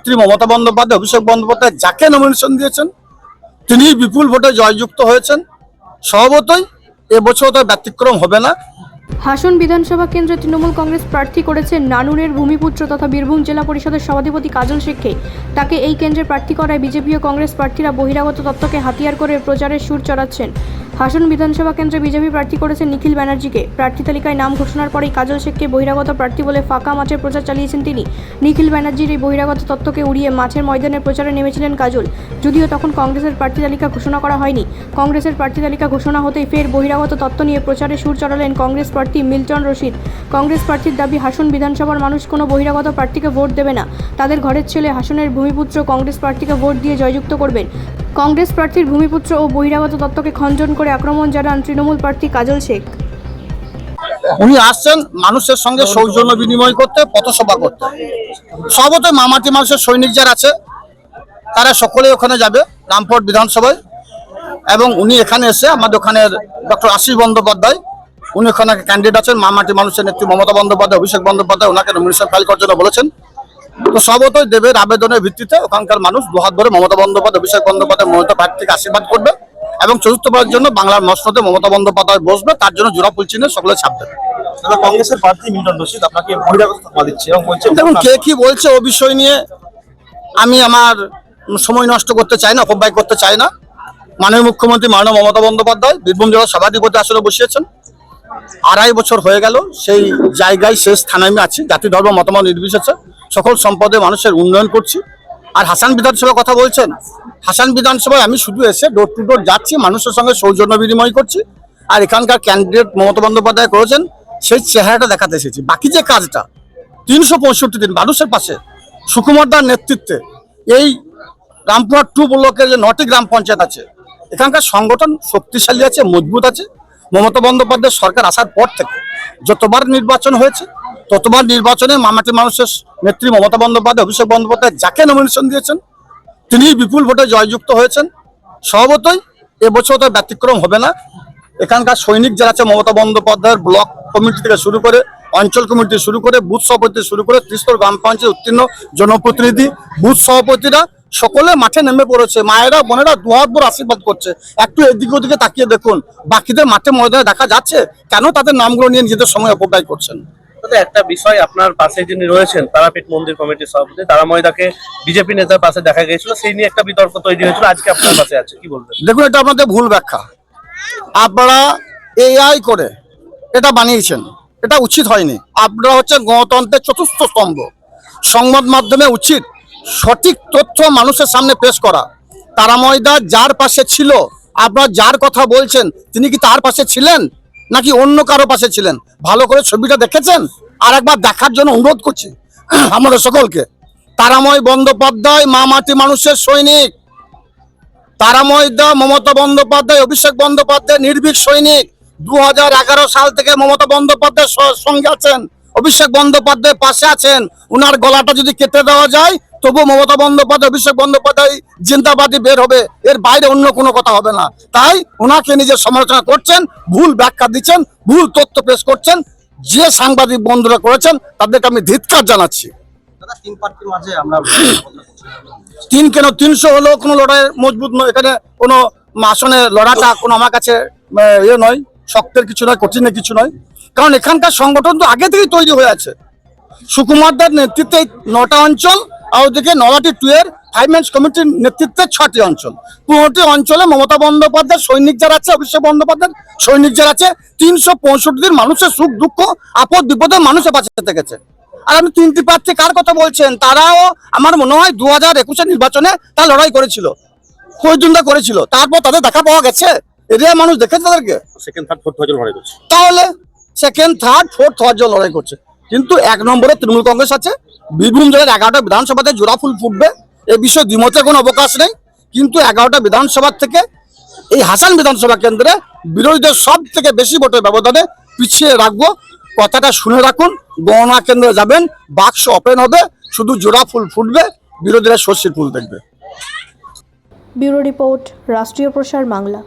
নেত্রী মমতা বন্দ্যোপাধ্যায়, অভিষেক বন্দ্যোপাধ্যায় যাকে নমিনেশন দিয়েছেন তিনি বিপুল ভোটে জয়যুক্ত হয়েছেন। স্বভাবতই এবছর তার ব্যতিক্রম হবে না। হাসন বিধানসভা কেন্দ্রে তৃণমূল কংগ্রেস প্রার্থী করেছেন নানুরের ভূমিপুত্র তথা বীরভূম জেলা পরিষদের সভাধিপতি কাজল শেখকে। তাকে এই কেন্দ্রে প্রার্থী করায় বিজেপি ও কংগ্রেস প্রার্থীরা বহিরাগত তত্ত্বকে হাতিয়ার করে প্রচারের সুর চড়াচ্ছেন। হাসন বিধানসভা কেন্দ্রে বিজেপি প্রার্থী করেছেন নিখিল ব্যানার্জিকে। প্রার্থী তালিকায় নাম ঘোষণার পরেই কাজল শেখকে বহিরাগত প্রার্থী বলে ফাঁকা মাঠে প্রচার চালিয়েছেন তিনি। নিখিল ব্যানার্জির এই বহিরাগত তত্ত্বকে উড়িয়ে মাঠের ময়দানে প্রচারে নেমেছিলেন কাজল। যদিও তখন কংগ্রেসের প্রার্থী তালিকা ঘোষণা করা হয়নি। কংগ্রেসের প্রার্থী তালিকা ঘোষণা হতেই ফের বহিরাগত তত্ত্ব নিয়ে প্রচারে সুর চড়ালেন কংগ্রেস প্রার্থী মিল্টন রশিদ। কংগ্রেস প্রার্থীর দাবি, হাসন বিধানসভার মানুষ কোনো বহিরাগত প্রার্থীকে ভোট দেবে না। তাদের ঘরের ছেলে হাসনের ভূমিপুত্র কংগ্রেস প্রার্থীকে ভোট দিয়ে জয়যুক্ত করবেন। কংগ্রেস প্রার্থীর ভূমিপুত্র ও বহিরাগত তত্ত্বকে খণ্ডন করে আক্রমণ জানান তৃণমূল প্রার্থী কাজল শেখ। উনি আসছেন মানুষের সঙ্গে সৌজন্য বিনিময় করতে, পথসভা করতে। সর্বতই মামাটি মানুষের সৈনিক যারা আছে তারা সকলে ওখানে যাবে রামপুর বিধানসভায়, এবং উনি এখানে এসে আমাদের ওখানের ডক্টর আশিস বন্দ্যোপাধ্যায় উনি ওখানে ক্যান্ডিডেট আছেন, মামাটি মানুষের নেত্রী মমতা বন্দ্যোপাধ্যায়, অভিষেক বন্দ্যোপাধ্যায় ওনাকে নমিনেশন ফাইল করার জন্য বলেছেন। তো সর্বতই দেবের আবেদনের ভিত্তিতে ওখানকার মানুষ দুহাত ধরে মমতা বন্দ্যোপাধ্যায়, অভিষেক বন্দ্যোপাধ্যায় মমতা প্রার্থীকে আশীর্বাদ করবে এবং চতুর্থবারের জন্য বাংলার মসনদে মমতা বন্দ্যোপাধ্যায় বসবে, তার জন্য জোড়া ফুল চিহ্নে সকলে ছাপ দেবে। কংগ্রেসের প্রার্থী মিল্টন রশিদ আপনাকে বহিরাগত তকমা দিচ্ছে এবং বলছে, দেখুন কে কি বলছে ও বিষয় নিয়ে আমি আমার সময় নষ্ট করতে চাই না, অপব্যয় করতে চাই না। মাননীয় মুখ্যমন্ত্রী মাননীয় মমতা বন্দ্যোপাধ্যায় বীরভূম জেলার সভাধিপতি আসলে বসিয়েছেন। 2.5 বছর হয়ে গেল সেই জায়গায় শেষ স্থানে আমি আছি। জাতি ধর্ম মতামত নির্বিশেষে সকল সম্পদে মানুষের উন্নয়ন করছি। আর হাসান বিধানসভার কথা বলছেন, হাসান বিধানসভায় আমি শুধু এসে ডোর টু ডোর যাচ্ছি, মানুষের সঙ্গে সৌজন্য বিনিময় করছি। আর এখানকার ক্যান্ডিডেট মমতা বন্দ্যোপাধ্যায় করেছেন সেই চেহারাটা দেখাতে এসেছি। বাকি যে কাজটা 365 দিন মানুষের পাশে সুকুমার দার নেতৃত্বে এই রামপুরহাট 2 ব্লকের যে 9টি গ্রাম পঞ্চায়েত আছে এখানকার সংগঠন শক্তিশালী আছে, মজবুত আছে। মমতা বন্দ্যোপাধ্যায় সরকার আসার পর থেকে যতবার নির্বাচন হয়েছে ততবার নির্বাচনে মামাটি মানুষের নেত্রী মমতা বন্দ্যোপাধ্যায়, অভিষেক বন্দ্যোপাধ্যায় যাকে নমিনেশন দিয়েছেন তিনি বিপুল ভোটে জয়যুক্ত হয়েছেন। স্বভাবতই এবছর তার ব্যতিক্রম হবে না। এখানকার সৈনিক যারা আছে মমতা বন্দ্যোপাধ্যায়ের ব্লক কমিটি থেকে শুরু করে অঞ্চল কমিটি শুরু করে বুথ সভাপতি শুরু করে ত্রিস্তর গ্রাম পঞ্চায়েত উত্তীর্ণ জনপ্রতিনিধি বুথ সভাপতিরা সকলে মাঠে নেমে পড়েছে। মায়েরা বোনেরা দুহাত ভরে আশীর্বাদ করছে। একটু এদিকে ওদিকে তাকিয়ে দেখুন, বাকিদের মাঠে ময়দানে দেখা যাচ্ছে। কেন তাদের নামগুলো নিয়ে নিজেদের সময় অপব্যয় করছেন? একটা বিষয়, আপনার পাশে যিনি রয়েছেন তারাপীঠ মন্দির কমিটির সভাপতি তারা ময়দাকে বিজেপি নেতার পাশে দেখা গিয়েছিল, সেই নিয়ে একটা বিতর্ক তৈরি হয়েছিল, আজকে আপনার পাশে আছে, কি বলবেন? দেখুন, এটা আপনাদের ভুল ব্যাখ্যা। আপনারা এআই করে এটা বানিয়েছেন, এটা উচিত হয়নি। আপনারা হচ্ছে গণতন্ত্রের চতুর্থ স্তম্ভ। সংবাদ মাধ্যমে উচিত সঠিক তথ্য মানুষের সামনে পেশ করা। তারা ময়দা যার পাশে ছিল, আপনারা যার কথা বলছেন তিনি কি তার পাশে ছিলেন নাকি অন্য কারো পাশে ছিলেন? ভালো করে ছবিটা দেখেছেন? আর একবার দেখার জন্য অনুরোধ করছি আমাদের সকলকে। তারাময় বন্দ্যোপাধ্যায় মামাটি মানুষের সৈনিক। তারাময় দা মমতা বন্দ্যোপাধ্যায়, অভিষেক বন্দ্যোপাধ্যায় নির্ভীক সৈনিক। 2011 সাল থেকে মমতা বন্দ্যোপাধ্যায়ের সঙ্গে আছেন, অভিষেক বন্দ্যোপাধ্যায়ের পাশে আছেন। উনার গলাটা যদি কেটে দেওয়া যায় তবু মমতা বন্দ্যোপাধ্যায়, অভিষেক বন্দ্যোপাধ্যায় জিন্দাবাদী বের হবে, এর বাইরে অন্য কোনো কথা হবে না। তাই ওনাকে নিজের সমালোচনা করছেন, ভুল ব্যাখ্যা দিচ্ছেন, ভুল তথ্য পেশ করছেন। যে সাংবাদিক বন্ধুরা করেছেন তাদেরকে আমি ধিক্কার জানাচ্ছি। তিন প্রার্থীর মাঝে আমরা 3 কেন 300 হলো কোনো লড়াইয়ের মজবুত নয়। এখানে কোনো আসনে লড়াটা কোনো আমার কাছে ইয়ে নয়, শক্তের কিছু নয়, কঠিনের কিছু নয়। কারণ এখানকার সংগঠন তো আগে থেকেই তৈরি হয়ে আছে। সুকুমারদার নেতৃত্বে 9টা অঞ্চল, আর ওদিকে নলাটি 2 এর 5 মেন্স কমিটির নেতৃত্বে 6টি অঞ্চল। 15টি অঞ্চলে মমতা বন্দ্যোপাধ্যায় সৈনিক যারা আছে, অভিষেক বন্দ্যোপাধ্যায় সৈনিক যারা আছে, 365 দিন মানুষের সুখ দুঃখ আপদ বিপদে মানুষের পাশে থেকেছে। আর আমি 3টি প্রার্থী কার কথা বলছেন, তারাও আমার মনে হয় 2021 নির্বাচনে তারা লড়াই করেছিল, প্রতিদ্বন্দ্বিতা করেছিল। তারপর তাদের দেখা পাওয়া গেছে, এরিয়া মানুষ দেখেছে তাদেরকে। সেকেন্ড থার্ড ফোর্থ লড়াই করছে, তাহলে সেকেন্ড থার্ড ফোর্থ হওয়ার জন্য লড়াই করছে। কিন্তু 1 নম্বরে তৃণমূল কংগ্রেস আছে। বীরভূম জেলার 11টা বিধানসভাতে জোড়া ফুল ফুটবে, এ বিষয়ে দ্বিমতের কোনো অবকাশ নেই। কিন্তু 11টা বিধানসভা থেকে এই হাসান বিধানসভা কেন্দ্রে বিরোধীদের সব থেকে বেশি ভোটের ব্যবধানে পিছিয়ে রাখবো। কথাটা শুনে রাখুন, গণনা কেন্দ্রে যাবেন, বাক্স ওপেন হবে, শুধু জোড়া ফুল ফুটবে, বিরোধীরা শস্যের ফুল দেখবে। ব্যুরো রিপোর্ট, রাষ্ট্রীয় প্রসার বাংলা।